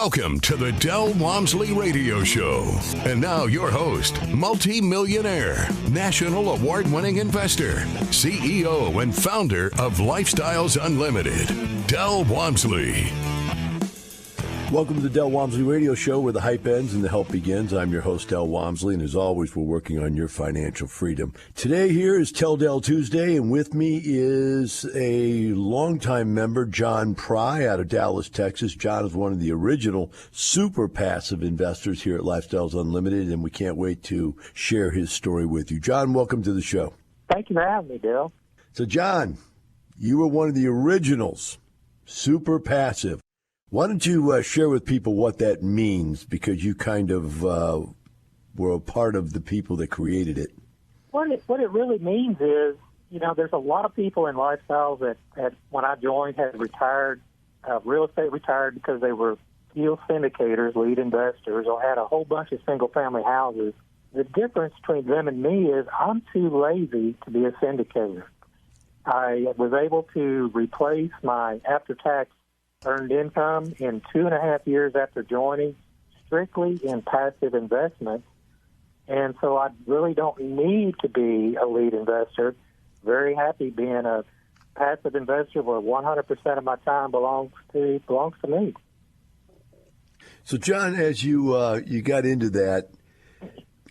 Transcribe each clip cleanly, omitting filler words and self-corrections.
Welcome to the Del Walmsley Radio Show. And now your host, multi-millionaire, national award-winning investor, CEO and founder of Lifestyles Unlimited, Del Walmsley. Welcome to the Del Walmsley Radio Show, where the hype ends and the help begins. I'm your host, Del Walmsley, and as always, we're working on your financial freedom. Today here is Tell Del Tuesday, and with me is a longtime member, John Pry, out of Dallas, Texas. John is one of the original super passive investors here at Lifestyles Unlimited, and we can't wait to share his story with you. John, welcome to the show. Thank you for having me, Del. So, John, you were one of the originals, super passive. Why don't you share with people what that means, because you kind of were a part of the people that created it. What it really means is, there's a lot of people in Lifestyles that when I joined had retired, real estate retired because they were deal syndicators, lead investors, or had a whole bunch of single-family houses. The difference between them and me is I'm too lazy to be a syndicator. I was able to replace my after-tax earned income in 2.5 years after joining, strictly in passive investments. And so I really don't need to be a lead investor. Very happy being a passive investor where 100% of my time belongs to me. So, John, as you got into that,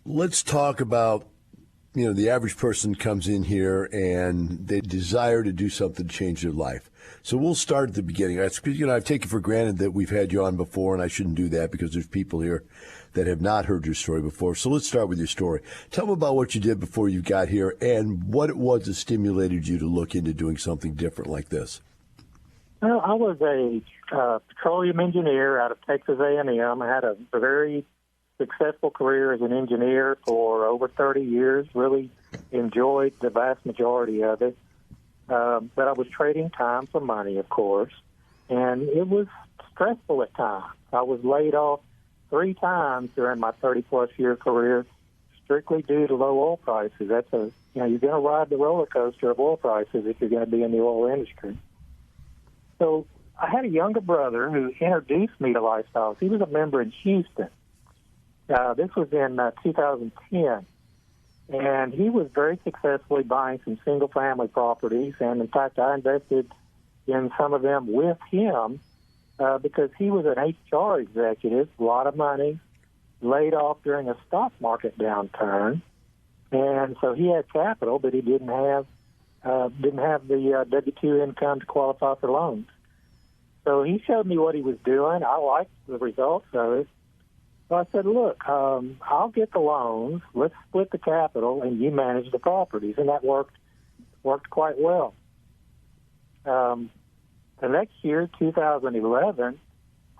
let's talk about, the average person comes in here and they desire to do something to change their life. So we'll start at the beginning. I've taken for granted that we've had you on before, and I shouldn't do that because there's people here that have not heard your story before. So let's start with your story. Tell them about what you did before you got here and what it was that stimulated you to look into doing something different like this. Well, I was a petroleum engineer out of Texas A&M. I had a very successful career as an engineer for over 30 years, really enjoyed the vast majority of it. But I was trading time for money, of course, and it was stressful at times. I was laid off 3 times during my 30-plus year career strictly due to low oil prices. You're going to ride the roller coaster of oil prices if you're going to be in the oil industry. So I had a younger brother who introduced me to Lifestyles. He was a member in Houston. This was in 2010, and he was very successfully buying some single-family properties, and in fact, I invested in some of them with him because he was an HR executive, a lot of money, laid off during a stock market downturn, and so he had capital, but he didn't have the W-2 income to qualify for loans. So he showed me what he was doing. I liked the results of it. So I said, look, I'll get the loans, let's split the capital, and you manage the properties. And that worked quite well. The next year, 2011,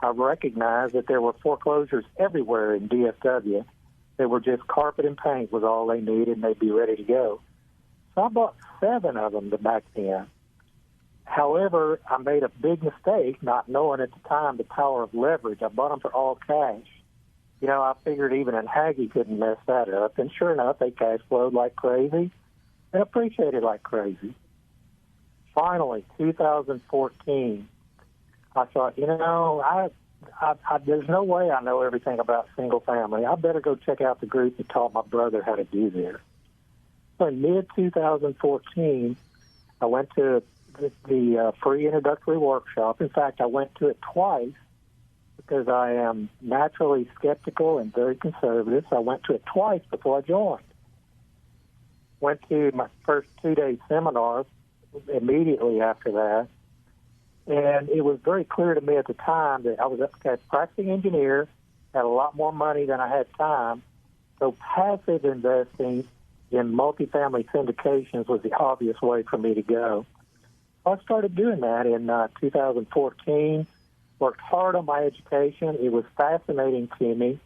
I recognized that there were foreclosures everywhere in DFW. They were just carpet and paint was all they needed, and they'd be ready to go. So I bought 7 of them back then. However, I made a big mistake not knowing at the time the power of leverage. I bought them for all cash. I figured even an Haggy couldn't mess that up. And sure enough, they cash flowed like crazy and appreciated like crazy. Finally, 2014, I thought, there's no way I know everything about single family. I better go check out the group that taught my brother how to do this. So in mid-2014, I went to the free introductory workshop. In fact, I went to it twice, because I am naturally skeptical and very conservative. So I went to it twice before I joined. Went to my first 2-day seminar immediately after that. And it was very clear to me at the time that I was a practicing engineer, had a lot more money than I had time. So passive investing in multifamily syndications was the obvious way for me to go. I started doing that in 2014. Worked hard on my education. It was fascinating to me,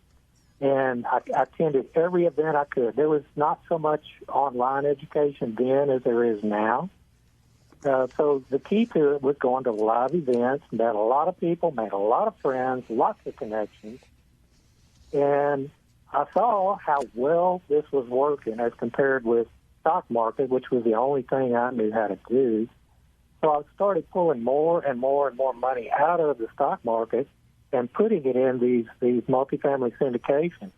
and I attended every event I could. There was not so much online education then as there is now. So the key to it was going to live events, met a lot of people, made a lot of friends, lots of connections, and I saw how well this was working as compared with stock market, which was the only thing I knew how to do. So I started pulling more and more and more money out of the stock market and putting it in these multifamily syndications.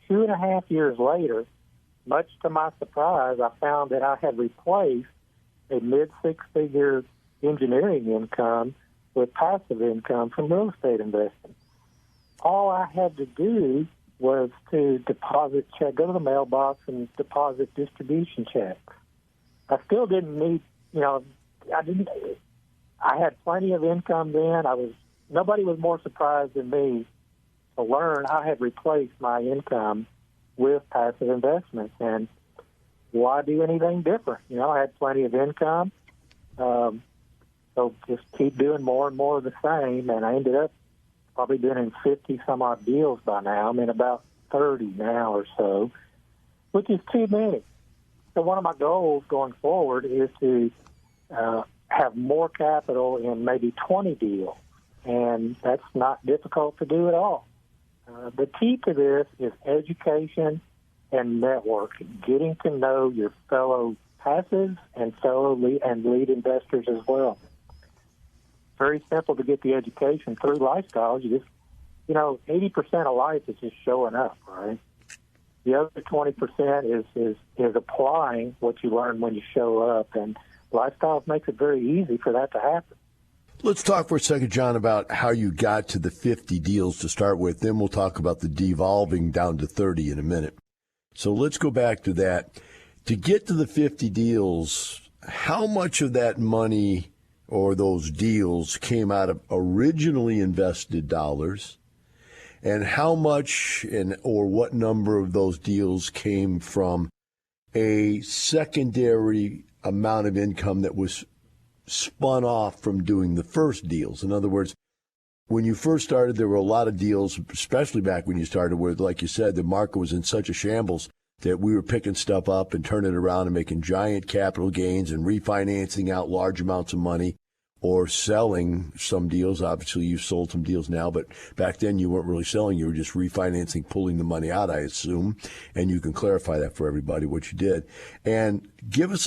2.5 years later, much to my surprise, I found that I had replaced a mid-six-figure engineering income with passive income from real estate investing. All I had to do was to deposit check, go to the mailbox and deposit distribution checks. I still didn't need, I had plenty of income then. Nobody was more surprised than me to learn I had replaced my income with passive investments. And why do anything different? I had plenty of income. So just keep doing more and more of the same. And I ended up probably been in 50 some odd deals by now. I'm in about 30 now or so, which is too many. So one of my goals going forward is to have more capital in maybe 20 deals. And that's not difficult to do at all. The key to this is education and networking, getting to know your fellow passives and fellow lead investors as well. Very simple to get the education through lifestyles. You just, 80% of life is just showing up, right? The other 20% is applying what you learn when you show up, and lifestyles makes it very easy for that to happen. Let's talk for a second, John, about how you got to the 50 deals to start with. Then we'll talk about the devolving down to 30 in a minute. So let's go back to that. To get to the 50 deals, how much of that money or those deals came out of originally invested dollars, and how much or what number of those deals came from a secondary amount of income that was spun off from doing the first deals? In other words, when you first started, there were a lot of deals, especially back when you started, where, like you said, the market was in such a shambles that we were picking stuff up and turning it around and making giant capital gains and refinancing out large amounts of money or selling some deals. Obviously, you've sold some deals now, but back then you weren't really selling. You were just refinancing, pulling the money out, I assume. And you can clarify that for everybody, what you did. And give us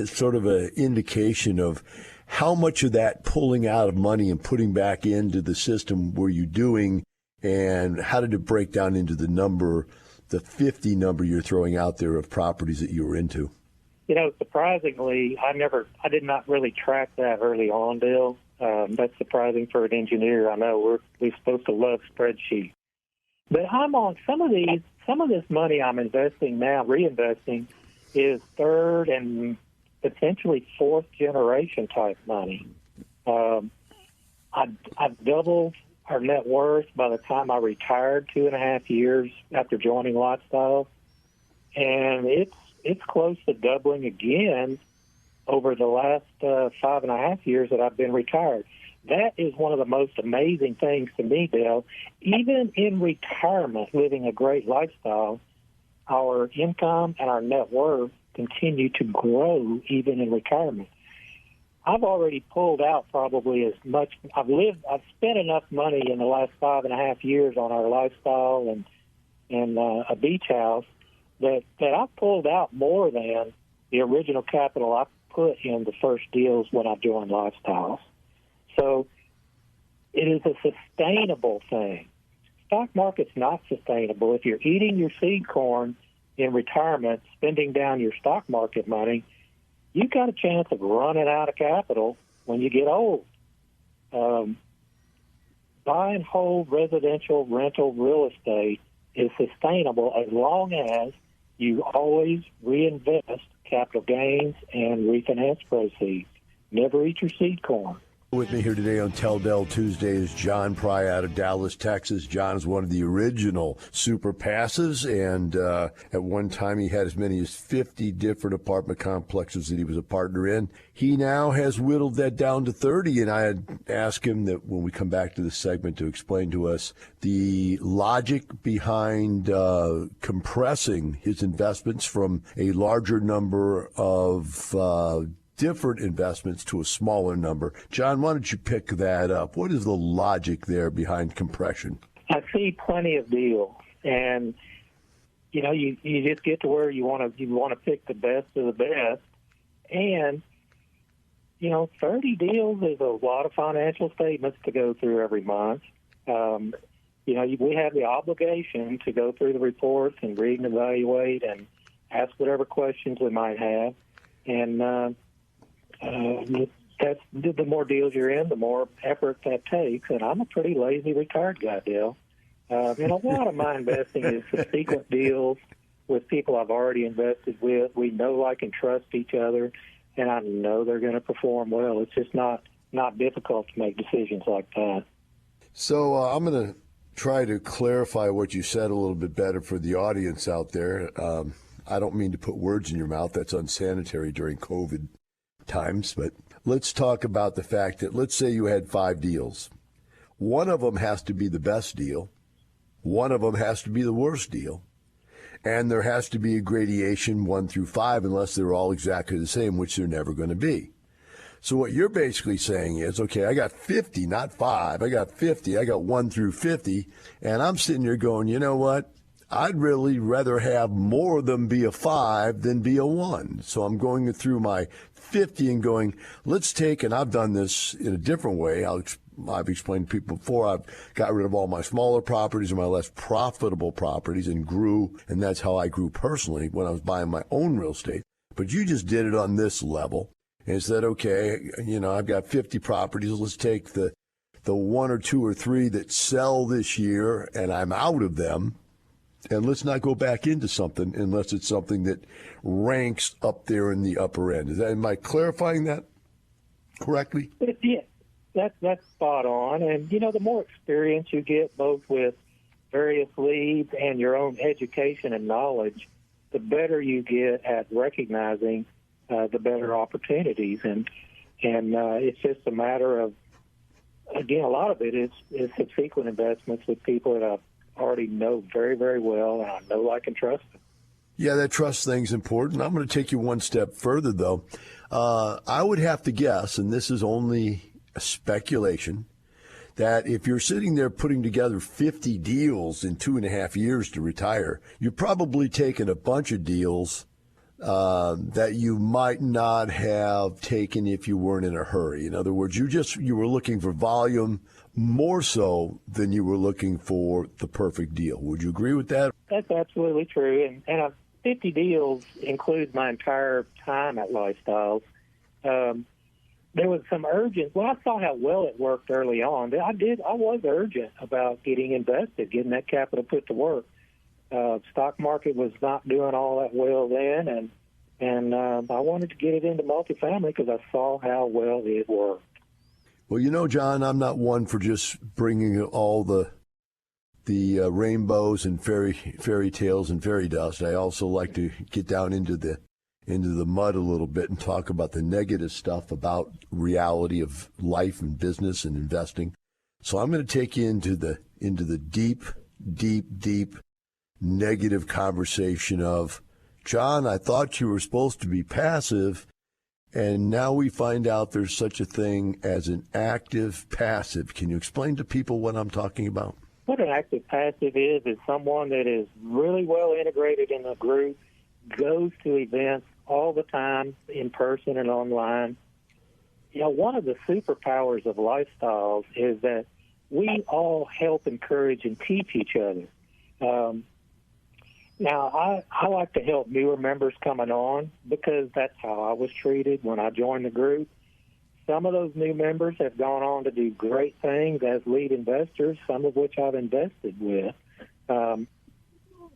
sort of an indication of how much of that pulling out of money and putting back into the system were you doing, and how did it break down into the 50 number you're throwing out there of properties that you were into? Surprisingly, I did not really track that early on, Bill. That's surprising for an engineer. I know we're supposed to love spreadsheets. But I'm on some of this money I'm investing now, reinvesting, is third and potentially fourth generation type money. I've doubled our net worth by the time I retired 2.5 years after joining Lifestyle. And it's close to doubling again over the last 5.5 years that I've been retired. That is one of the most amazing things to me, Dale. Even in retirement, living a great lifestyle, our income and our net worth continue to grow even in retirement. I've already pulled out probably as much. I've spent enough money in the last 5.5 years on our lifestyle and a beach house that I've pulled out more than the original capital I put in the first deals when I joined Lifestyles. So it is a sustainable thing. Stock market's not sustainable. If you're eating your seed corn in retirement, spending down your stock market money, you've got a chance of running out of capital when you get old. Buy and hold residential rental real estate is sustainable as long as you always reinvest capital gains and refinance proceeds. Never eat your seed corn. With me here today on Tell Del Tuesday is John Pry out of Dallas, Texas. John is one of the original super passives, and at one time he had as many as 50 different apartment complexes that he was a partner in. He now has whittled that down to 30, and I had asked him that when we come back to this segment to explain to us the logic behind compressing his investments from a larger number of different investments to a smaller number. John, why don't you pick that up? What is the logic there behind compression? I see plenty of deals, and you just get to where you want to pick the best of the best, and 30 deals is a lot of financial statements to go through every month. We have the obligation to go through the reports and read and evaluate and ask whatever questions we might have. And that's the more deals you're in, the more effort that takes. And I'm a pretty lazy retired guy, Dale. And a lot of my investing is subsequent deals with people I've already invested with. We know, like, and trust each other, and I know they're going to perform well. It's just not difficult to make decisions like that. So I'm going to try to clarify what you said a little bit better for the audience out there. I don't mean to put words in your mouth. That's unsanitary during COVID times. But let's talk about the fact that, let's say you had 5 deals. One of them has to be the best deal. One of them has to be the worst deal. And there has to be a gradation 1 through 5 unless they're all exactly the same, which they're never going to be. So what you're basically saying is, okay, I got 50, not 5. I got 50. I got 1 through 50. And I'm sitting here going, you know what? I'd really rather have more of them be a 5 than be a 1. So I'm going through my 50 and going, let's take, and I've done this in a different way. I've explained to people before, I've got rid of all my smaller properties and my less profitable properties and grew, and that's how I grew personally when I was buying my own real estate. But you just did it on this level and said, okay, I've got 50 properties. Let's take the 1 or 2 or 3 that sell this year and I'm out of them. And let's not go back into something unless it's something that ranks up there in the upper end. Am I clarifying that correctly? Yeah, that's spot on. And, the more experience you get, both with various leads and your own education and knowledge, the better you get at recognizing the better opportunities. And it's just a matter of, again, a lot of it is subsequent investments with people that I've already know very, very well, and I know, like, and trust them. Yeah, that trust thing's important. I'm going to take you one step further, though. I would have to guess, and this is only a speculation, that if you're sitting there putting together 50 deals in 2.5 years to retire, you're probably taking a bunch of deals that you might not have taken if you weren't in a hurry. In other words, you were looking for volume more so than you were looking for the perfect deal. Would you agree with that? That's absolutely true. And 50 deals includes my entire time at Lifestyles. There was some urgency. Well, I saw how well it worked early on. I was urgent about getting invested, getting that capital put to work. Stock market was not doing all that well then, and I wanted to get it into multifamily because I saw how well it worked. Well, John, I'm not one for just bringing all the rainbows and fairy tales and fairy dust. I also like to get down into the mud a little bit and talk about the negative stuff about reality of life and business and investing. So I'm going to take you into the deep negative conversation of, John, I thought you were supposed to be passive, and now we find out there's such a thing as an active passive. Can you explain to people what I'm talking about? What an active passive is someone that is really well integrated in a group, goes to events all the time, in person and online. One of the superpowers of Lifestyles is that we all help, encourage, and teach each other. Now, I like to help newer members coming on because that's how I was treated when I joined the group. Some of those new members have gone on to do great things as lead investors, some of which I've invested with.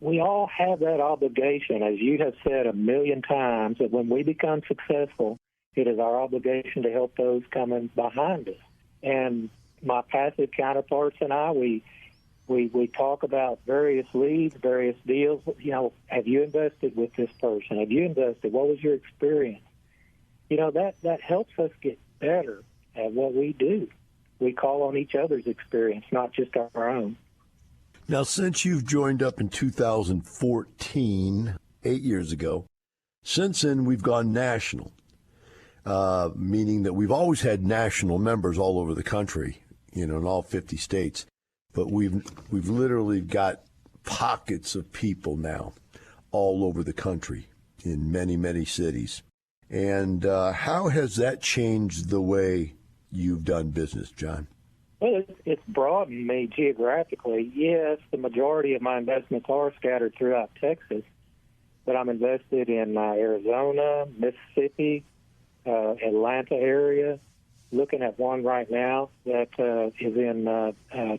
We all have that obligation, as you have said a million times, that when we become successful, it is our obligation to help those coming behind us. And my passive counterparts and I, we talk about various leads, various deals. Have you invested with this person? Have you invested? What was your experience? That helps us get better at what we do. We call on each other's experience, not just our own. Now, since you've joined up in 2014, 8 years ago, since then we've gone national, meaning that we've always had national members all over the country, in all 50 states. But we've literally got pockets of people now all over the country in many, many cities. And how has that changed the way you've done business, John? Well, it's broadened me geographically. Yes, the majority of my investments are scattered throughout Texas, but I'm invested in Arizona, Mississippi, Atlanta area. Looking at one right now that is in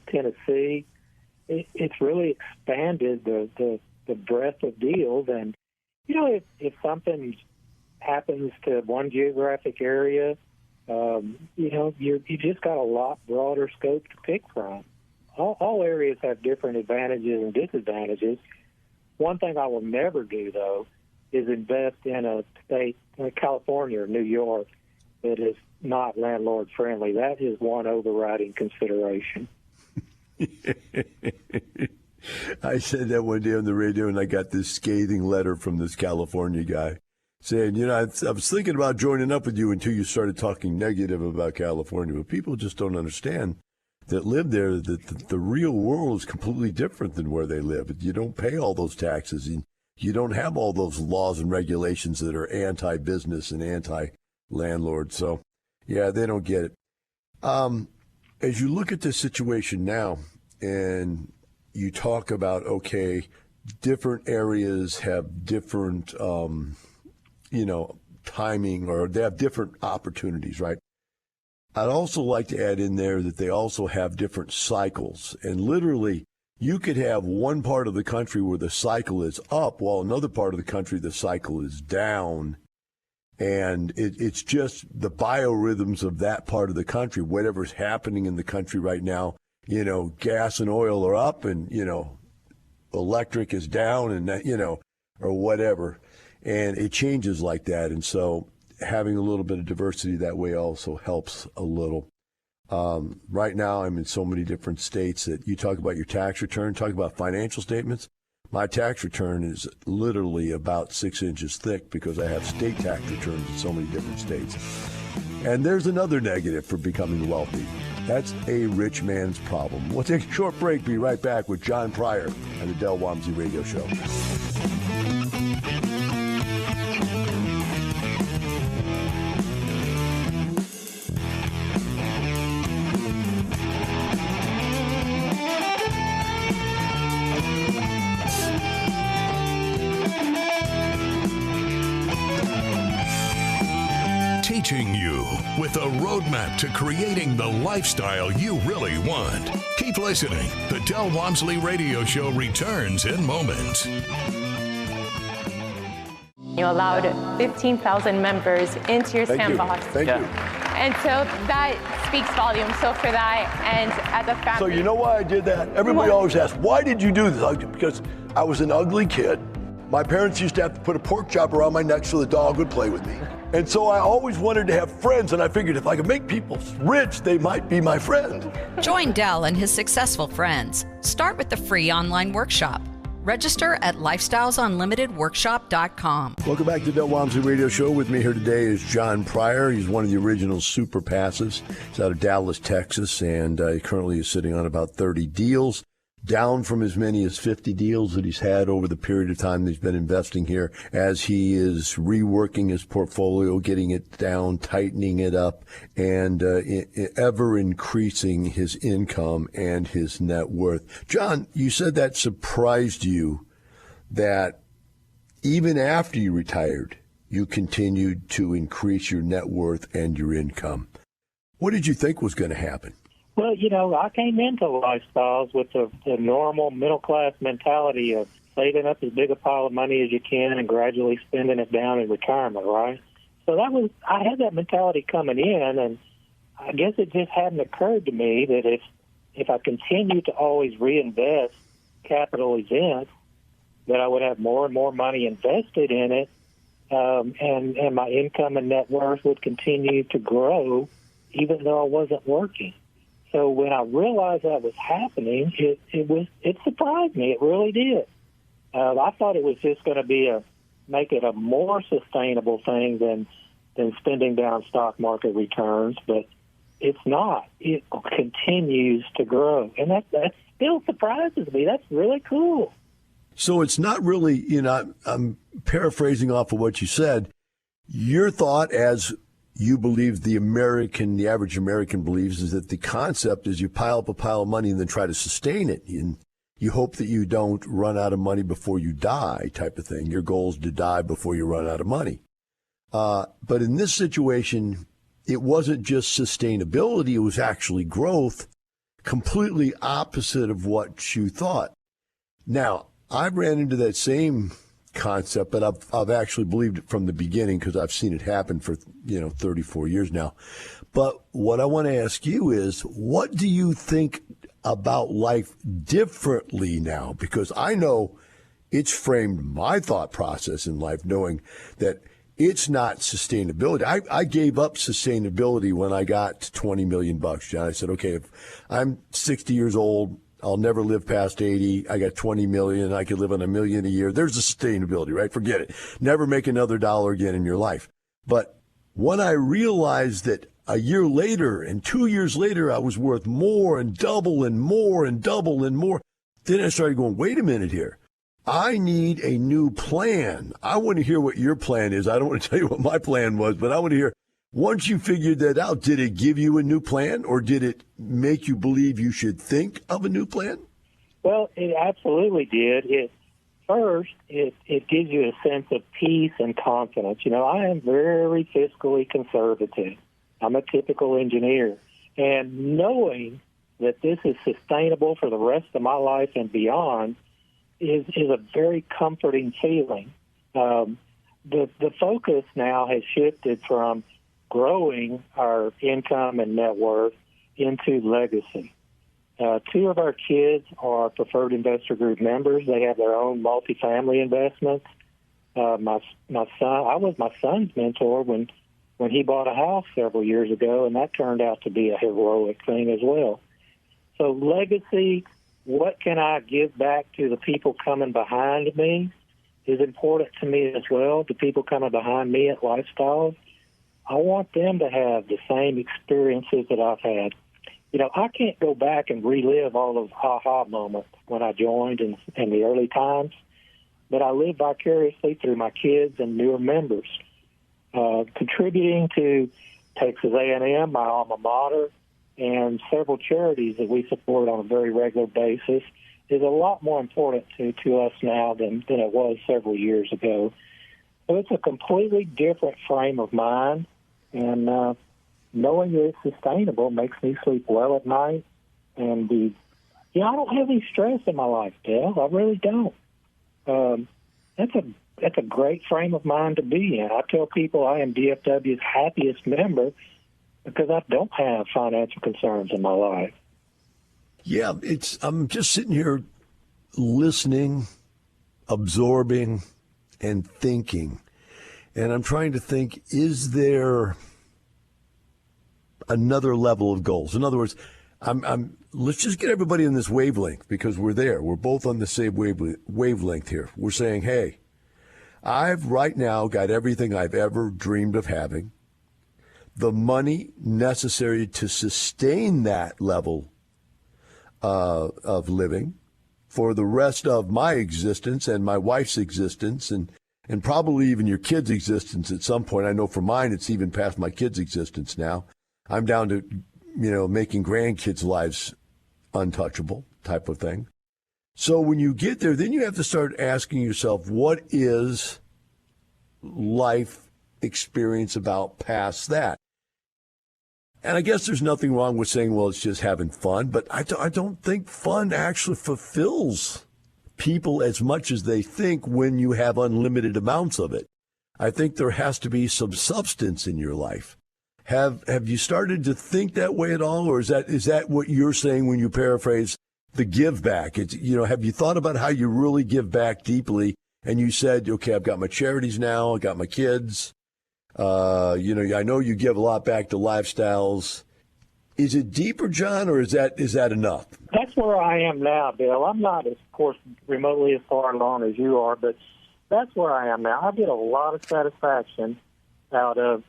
Tennessee. It's really expanded the breadth of deals, and if something happens to one geographic area, you just got a lot broader scope to pick from. All areas have different advantages and disadvantages. One thing I will never do, though, is invest in a state like California or New York that is not landlord friendly. That is one overriding consideration. I said that one day on the radio, and I got this scathing letter from this California guy saying, I was thinking about joining up with you until you started talking negative about California. But people just don't understand that live there that the real world is completely different than where they live. You don't pay all those taxes. You don't have all those laws and regulations that are anti-business and anti-landlord. So, yeah, they don't get it. As you look at this situation now and you talk about, okay, different areas have different, timing, or they have different opportunities, right? I'd also like to add in there that they also have different cycles. And literally, you could have one part of the country where the cycle is up, while another part of the country, the cycle is down. And it's just the biorhythms of that part of the country, whatever's happening in the country right now. Gas and oil are up, and, electric is down, and, or whatever. And it changes like that. And so having a little bit of diversity that way also helps a little. Right now, I'm in so many different states that you talk about your tax return, talk about financial statements. My tax return is literally about 6 inches thick because I have state tax returns in so many different states. And there's another negative for becoming wealthy. That's a rich man's problem. We'll take a short break. Be right back with John Pryor and the Del Walmsley Radio Show. Teaching you with a roadmap to creating the lifestyle you really want. Keep listening. The Del Walmsley Radio Show returns in moments. You allowed 15,000 members into your sandbox. Thank you. And so that speaks volumes. So for that, and as a family. So you know why I did that? Everybody always asks, why did you do this? Because I was an ugly kid. My parents used to have to put a pork chop around my neck so the dog would play with me. And so I always wanted to have friends, and I figured if I could make people rich, they might be my friend. Join Del and his successful friends. Start with the free online workshop. Register at lifestylesunlimitedworkshop.com. Welcome back to the Del Walmsley Radio Show. With me here today is John Pryor. He's one of the original super passives. He's out of Dallas, Texas, and he currently is sitting on about 30 deals, down from as many as 50 deals that he's had over the period of time that he's been investing here, as he is reworking his portfolio, getting it down, tightening it up, and ever increasing his income and his net worth. John, you said that surprised you, that even after you retired, you continued to increase your net worth and your income. What did you think was going to happen? Well, I came into lifestyles with the normal middle-class mentality of saving up as big a pile of money as you can and gradually spending it down in retirement, right? So I had that mentality coming in, and I guess it just hadn't occurred to me that if I continue to always reinvest capital events, that I would have more and more money invested in it, and my income and net worth would continue to grow even though I wasn't working. So when I realized that was happening, it surprised me. It really did. I thought it was just going to make it a more sustainable thing than spending down stock market returns, but it's not. It continues to grow, and that still surprises me. That's really cool. So it's not really, I'm paraphrasing off of what you said. Your thought, as you believe the average American believes, is that the concept is you pile up a pile of money and then try to sustain it. And you hope that you don't run out of money before you die, type of thing. Your goal is to die before you run out of money. But in this situation, it wasn't just sustainability, it was actually growth, completely opposite of what you thought. Now, I ran into that same concept, but I've actually believed it from the beginning because I've seen it happen for 34 years now. But what I want to ask you is, what do you think about life differently now? Because I know it's framed my thought process in life, knowing that it's not sustainability. I gave up sustainability when I got to $20 million, John. I said, okay, if I'm 60 years old, I'll never live past 80. I got 20 million. I could live on $1 million a year. There's the sustainability, right? Forget it. Never make another dollar again in your life. But when I realized that a year later and 2 years later, I was worth more and double and more and double and more, then I started going, wait a minute here. I need a new plan. I want to hear what your plan is. I don't want to tell you what my plan was, but I want to hear, once you figured that out, did it give you a new plan, or did it make you believe you should think of a new plan? Well, it absolutely did. It gives you a sense of peace and confidence. I am very fiscally conservative. I'm a typical engineer. And knowing that this is sustainable for the rest of my life and beyond is a very comforting feeling. The focus now has shifted from growing our income and net worth into legacy. Two of our kids are preferred investor group members. They have their own multifamily investments. My son, I was my son's mentor when he bought a house several years ago, and that turned out to be a heroic thing as well. So legacy, what can I give back to the people coming behind me, is important to me as well. The people coming behind me at Lifestyles, I want them to have the same experiences that I've had. I can't go back and relive all those aha moments when I joined in the early times, but I live vicariously through my kids and newer members. Contributing to Texas A&M, my alma mater, and several charities that we support on a very regular basis is a lot more important to us now than it was several years ago. So it's a completely different frame of mind, and knowing that it's sustainable makes me sleep well at night. And I don't have any stress in my life, Dale. I really don't. That's a great frame of mind to be in. I tell people I am DFW's happiest member because I don't have financial concerns in my life. Yeah, I'm just sitting here listening, absorbing, and thinking. And I'm trying to think, is there another level of goals? In other words, let's just get everybody in this wavelength, because we're there. We're both on the same wavelength here. We're saying, hey, I've right now got everything I've ever dreamed of having, the money necessary to sustain that level of living for the rest of my existence and my wife's existence, and probably even your kids' existence at some point. I know for mine, it's even past my kids' existence now. I'm down to, making grandkids' lives untouchable type of thing. So when you get there, then you have to start asking yourself, what is life experience about past that? And I guess there's nothing wrong with saying, well, it's just having fun. But I don't think fun actually fulfills people as much as they think when you have unlimited amounts of it. I think there has to be some substance in your life. Have you started to think that way at all? Or is that what you're saying when you paraphrase the give back? It's, have you thought about how you really give back deeply? And you said, okay, I've got my charities now. I got my kids. I know you give a lot back to Lifestyles. Is it deeper, John, or is that enough? That's where I am now, Bill. I'm not, of course, remotely as far along as you are, but that's where I am now. I get a lot of satisfaction out of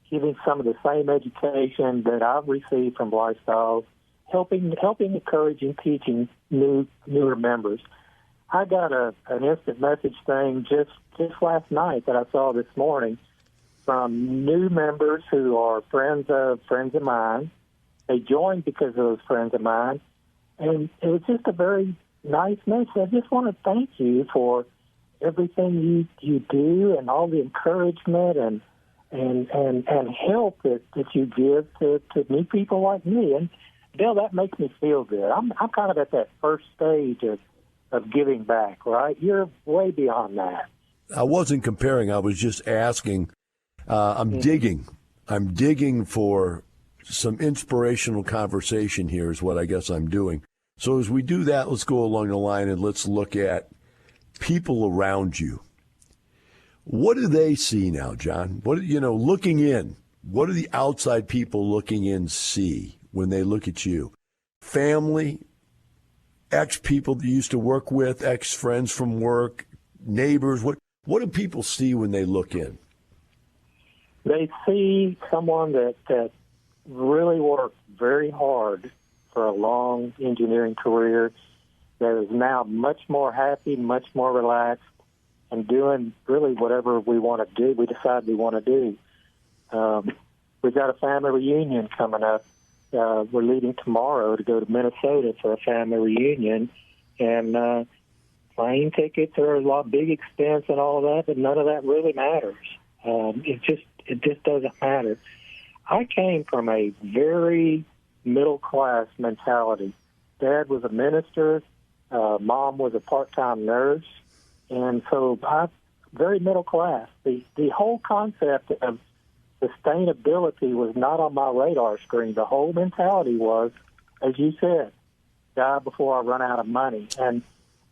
giving some of the same education that I've received from Lifestyles, helping, encouraging, teaching newer members. I got an instant message thing just last night that I saw this morning from new members who are friends of mine. They joined because of those friends of mine. And it was just a very nice message. I just want to thank you for everything you do and all the encouragement and help that you give to new people like me. And Bill, that makes me feel good. I'm kind of at that first stage of giving back, right? You're way beyond that. I wasn't comparing. I was just asking. I'm digging for some inspirational conversation here is what I guess I'm doing. So as we do that, let's go along the line and let's look at people around you. What do they see now, John? Looking in, what do the outside people looking in see when they look at you? Family, ex-people that you used to work with, ex-friends from work, neighbors. What do people see when they look in? They see someone that really worked very hard for a long engineering career, that is now much more happy, much more relaxed, and doing really whatever we want to do. We decide we want to do. We've got a family reunion coming up. We're leaving tomorrow to go to Minnesota for a family reunion, and plane tickets are a big expense and all that, but none of that really matters. It just doesn't matter. I came from a very middle-class mentality. Dad was a minister. Mom was a part-time nurse. And so I'm very middle class. The whole concept of sustainability was not on my radar screen. The whole mentality was, as you said, die before I run out of money. And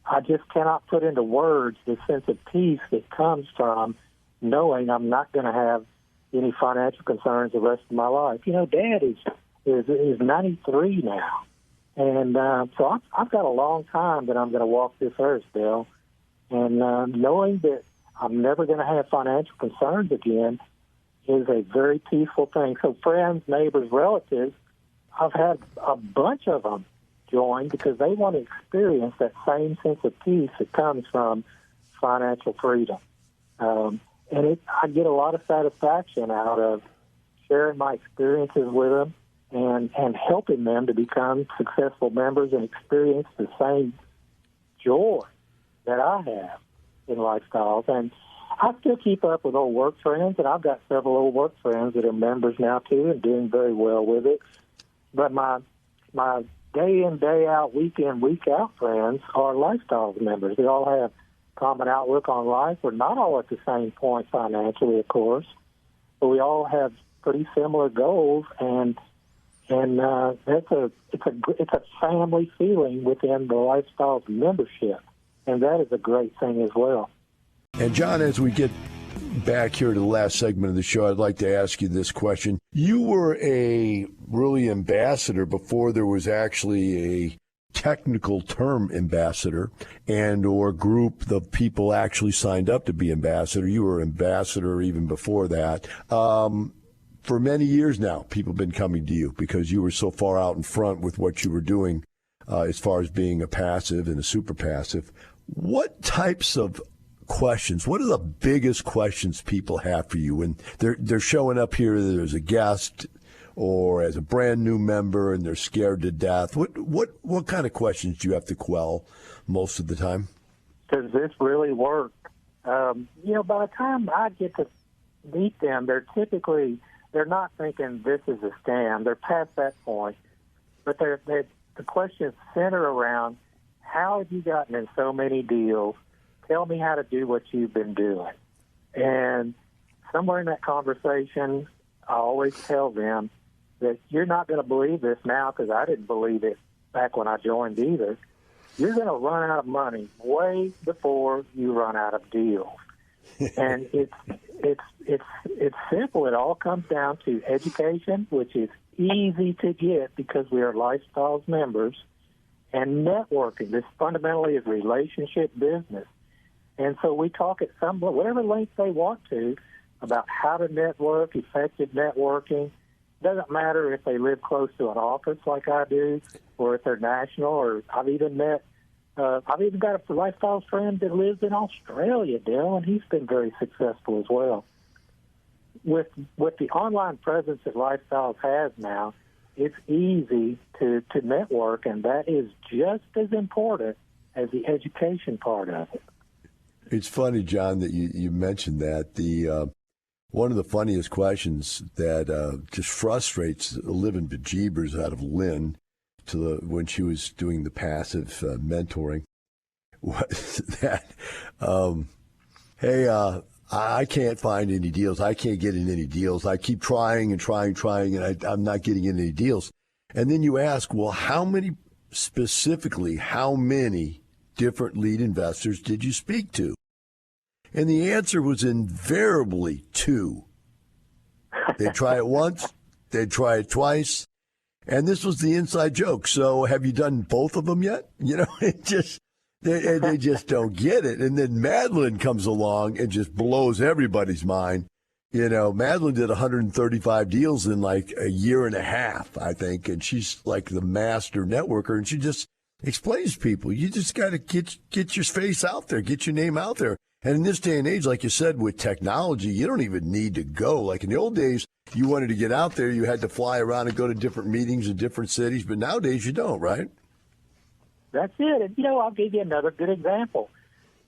I just cannot put into words the sense of peace that comes from knowing I'm not going to have any financial concerns the rest of my life. Dad is 93 now. And so I've got a long time that I'm going to walk this earth, Bill. And knowing that I'm never going to have financial concerns again is a very peaceful thing. So friends, neighbors, relatives, I've had a bunch of them join because they want to experience that same sense of peace that comes from financial freedom. I get a lot of satisfaction out of sharing my experiences with them and helping them to become successful members and experience the same joy that I have in lifestyles. And I still keep up with old work friends, and I've got several old work friends that are members now, too, and doing very well with it. But my day in, day out, week in, week out friends are lifestyles members. They all have common outlook on life. We're not all at the same point financially, of course, but we all have pretty similar goals, and it's a family feeling within the lifestyles membership. And that is a great thing as well. And, John, as we get back here to the last segment of the show, I'd like to ask you this question. You were a really ambassador before there was actually a technical term ambassador and or group of people actually signed up to be ambassador. You were ambassador even before that. For many years now, people have been coming to you because you were so far out in front with what you were doing as far as being a passive and a super passive. What types of questions, what are the biggest questions people have for you when they're showing up here either as a guest or as a brand new member and they're scared to death? What kind of questions do you have to quell most of the time? Does this really work? By the time I get to meet them, they're not thinking this is a scam. They're past that point. But the questions center around, how have you gotten in so many deals? Tell me how to do what you've been doing. And somewhere in that conversation, I always tell them that you're not going to believe this now because I didn't believe it back when I joined either. You're going to run out of money way before you run out of deals. And it's simple. It all comes down to education, which is easy to get because we are lifestyles members, and networking. This fundamentally is relationship business. And so we talk at whatever length they want to about how to network, effective networking. Doesn't matter if they live close to an office like I do, or if they're national, or I've even got a lifestyle friend that lives in Australia, Dale, and he's been very successful as well. with the online presence that Lifestyles has now, it's easy to network, and that is just as important as the education part of it. It's funny, John, that you mentioned that. The one of the funniest questions that just frustrates the living bejeebers out of Lynn when she was doing the passive mentoring was that, hey, I can't find any deals. I can't get in any deals. I keep trying and trying, and I'm not getting in any deals. And then you ask, well, how many different lead investors did you speak to? And the answer was invariably 2. They'd try it once, they'd try it twice, and this was the inside joke. So have you done both of them yet? It just... They just don't get it. And then Madeline comes along and just blows everybody's mind. Madeline did 135 deals in like a year and a half, I think. And she's like the master networker. And she just explains to people, you just got to get your face out there, get your name out there. And in this day and age, like you said, with technology, you don't even need to go. Like in the old days, you wanted to get out there, you had to fly around and go to different meetings in different cities. But nowadays you don't, right? That's it. And, I'll give you another good example.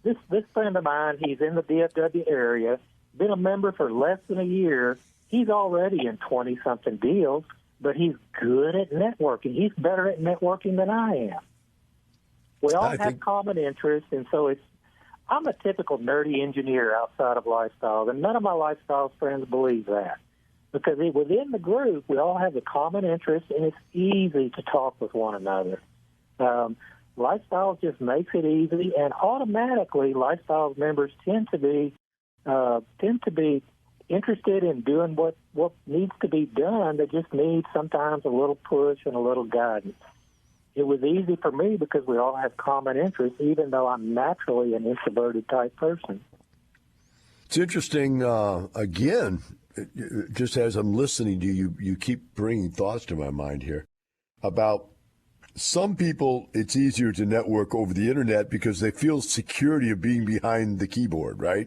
This friend of mine, he's in the DFW area, been a member for less than a year. He's already in 20-something deals, but he's good at networking. He's better at networking than I am. We all have common interests, and so I'm a typical nerdy engineer outside of Lifestyles, and none of my Lifestyles friends believe that. Because within the group, we all have a common interest, and it's easy to talk with one another. Lifestyles just makes it easy, and automatically Lifestyles members tend to be interested in doing what needs to be done. They just need sometimes a little push and a little guidance. It was easy for me because we all have common interests, even though I'm naturally an introverted type person. It's interesting, again, just as I'm listening to you, you keep bringing thoughts to my mind here about some people. It's easier to network over the internet because they feel security of being behind the keyboard, right?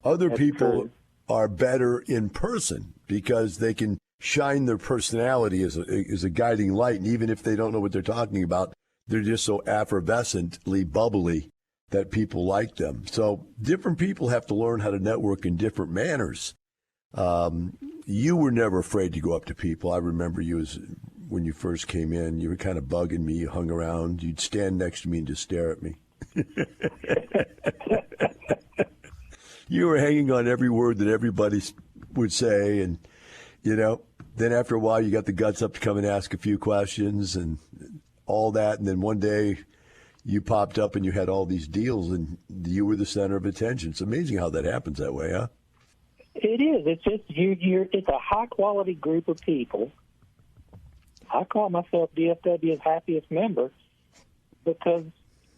Other That's people true. Are better in person because they can shine their personality as a guiding light. And even if they don't know what they're talking about, they're just so effervescently bubbly that people like them. So different people have to learn how to network in different manners. You were never afraid to go up to people. I remember when you first came in, you were kind of bugging me. You hung around. You'd stand next to me and just stare at me. You were hanging on every word that everybody would say. And, then after a while, you got the guts up to come and ask a few questions and all that. And then one day you popped up and you had all these deals and you were the center of attention. It's amazing how that happens that way, huh? It is. It's just it's a high-quality group of people. I call myself DFW's happiest member because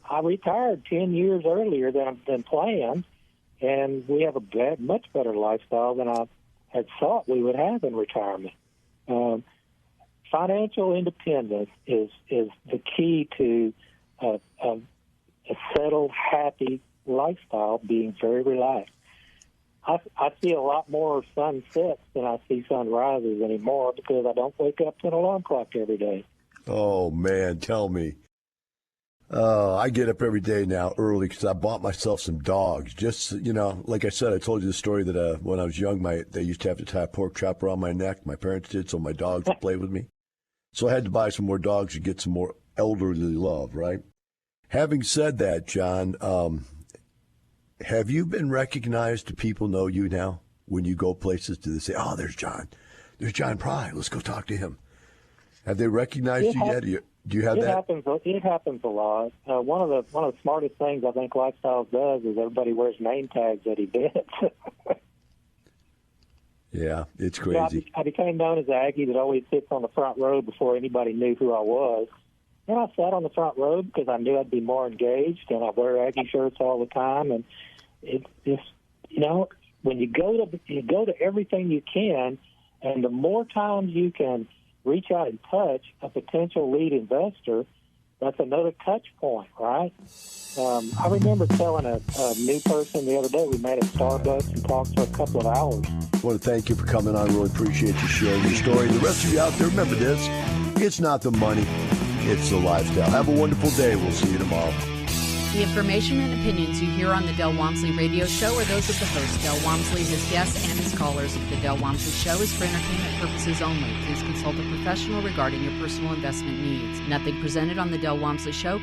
I retired 10 years earlier than planned, and we have a much better lifestyle than I had thought we would have in retirement. Financial independence is the key to a settled, happy lifestyle, being very relaxed. I see a lot more sunsets than I see sunrises anymore because I don't wake up to an alarm clock every day. Oh, man, tell me. I get up every day now early because I bought myself some dogs. Just, like I said, I told you the story that when I was young, they used to have to tie a pork chop around my neck. My parents did, so my dogs would play with me. So I had to buy some more dogs to get some more elderly love, right? Having said that, John, have you been recognized? Do people know you now when you go places? Do they say, oh, there's John. There's John Pry. Let's go talk to him. Have they recognized you yet? Do you have that? It happens a lot. One of the smartest things I think Lifestyles does is everybody wears name tags at events. Yeah, it's crazy. I became known as the Aggie that always sits on the front row before anybody knew who I was. And I sat on the front row because I knew I'd be more engaged, and I wear Aggie shirts all the time. And it's just, when you go to everything you can, and the more times you can reach out and touch a potential lead investor, that's another touch point, right? I remember telling a new person the other day, we met at Starbucks and talked for a couple of hours. I want to thank you for coming on. Really appreciate you sharing your story. The rest of you out there, remember this. It's not the money, it's the lifestyle. Have a wonderful day. We'll see you tomorrow. The information and opinions you hear on the Del Walmsley Radio Show are those of the host, Del Walmsley, his guests, and his callers. The Del Walmsley Show is for entertainment purposes only. Please consult a professional regarding your personal investment needs. Nothing presented on the Del Walmsley Show